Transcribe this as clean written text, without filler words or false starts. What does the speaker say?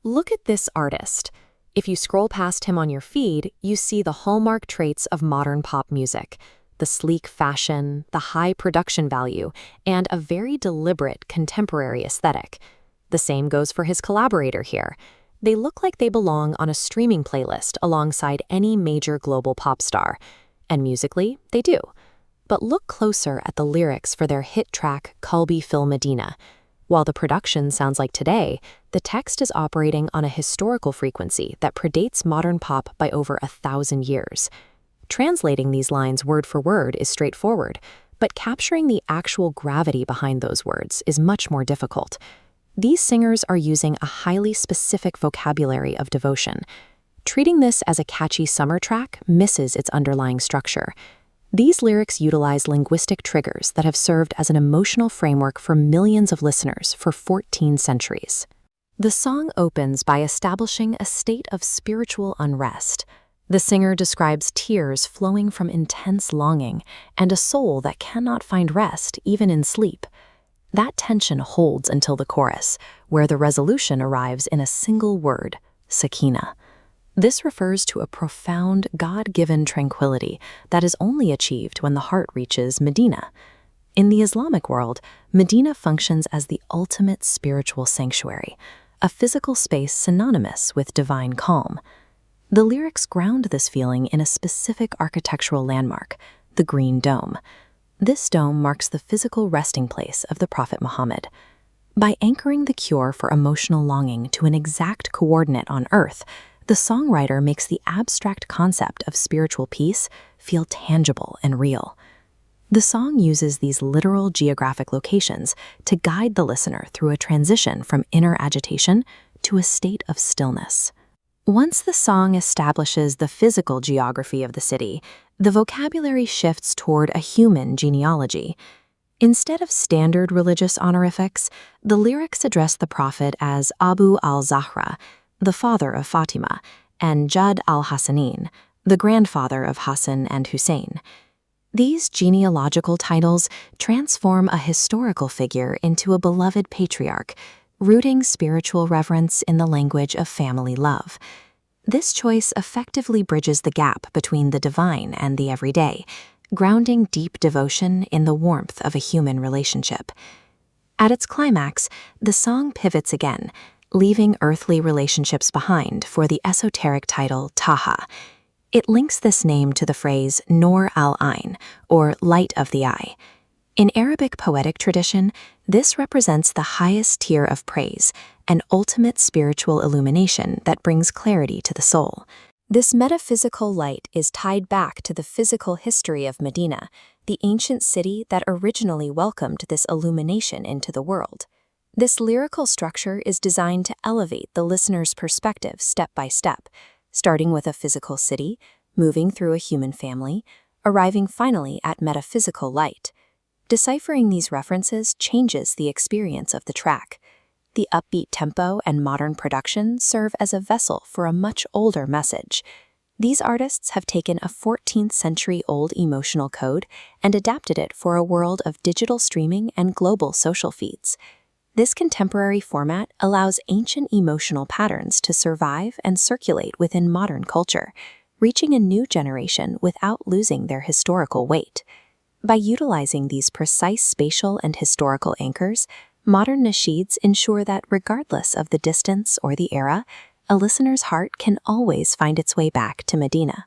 Look at this artist. If you scroll past him on your feed, you see the hallmark traits of modern pop music: the sleek fashion, the high production value, and a very deliberate contemporary aesthetic. The same goes for his collaborator here. They look like they belong on a streaming playlist alongside any major global pop star. And musically, they do. But look closer at the lyrics for their hit track, Qalbi fil Medina. While the production sounds like today, the text is operating on a historical frequency that predates modern pop by over 1,000 years. Translating these lines word for word is straightforward, but capturing the actual gravity behind those words is much more difficult. These singers are using a highly specific vocabulary of devotion. Treating this as a catchy summer track misses its underlying structure. These lyrics utilize linguistic triggers that have served as an emotional framework for millions of listeners for 14 centuries. The song opens by establishing a state of spiritual unrest. The singer describes tears flowing from intense longing and a soul that cannot find rest even in sleep. That tension holds until the chorus, where the resolution arrives in a single word: sakina. This refers to a profound, God-given tranquility that is only achieved when the heart reaches Medina. In the Islamic world, Medina functions as the ultimate spiritual sanctuary, a physical space synonymous with divine calm. The lyrics ground this feeling in a specific architectural landmark, the Green Dome. This dome marks the physical resting place of the Prophet Muhammad. By anchoring the cure for emotional longing to an exact coordinate on Earth, the songwriter makes the abstract concept of spiritual peace feel tangible and real. The song uses these literal geographic locations to guide the listener through a transition from inner agitation to a state of stillness. Once the song establishes the physical geography of the city, the vocabulary shifts toward a human genealogy. Instead of standard religious honorifics, the lyrics address the Prophet as Abu al-Zahra, the father of Fatima, and Jad al-Hassanin, the grandfather of Hassan and Hussein. These genealogical titles transform a historical figure into a beloved patriarch, rooting spiritual reverence in the language of family love. This choice effectively bridges the gap between the divine and the everyday, grounding deep devotion in the warmth of a human relationship. At its climax, the song pivots again, leaving earthly relationships behind for the esoteric title Taha. It links this name to the phrase Noor al-Ain, or light of the eye. In Arabic poetic tradition, this represents the highest tier of praise, an ultimate spiritual illumination that brings clarity to the soul. This metaphysical light is tied back to the physical history of Medina, the ancient city that originally welcomed this illumination into the world. This lyrical structure is designed to elevate the listener's perspective step by step, starting with a physical city, moving through a human family, arriving finally at metaphysical light. Deciphering these references changes the experience of the track. The upbeat tempo and modern production serve as a vessel for a much older message. These artists have taken a 14th century-old emotional code and adapted it for a world of digital streaming and global social feeds. This contemporary format allows ancient emotional patterns to survive and circulate within modern culture, reaching a new generation without losing their historical weight. By utilizing these precise spatial and historical anchors, modern nasheeds ensure that regardless of the distance or the era, a listener's heart can always find its way back to Medina.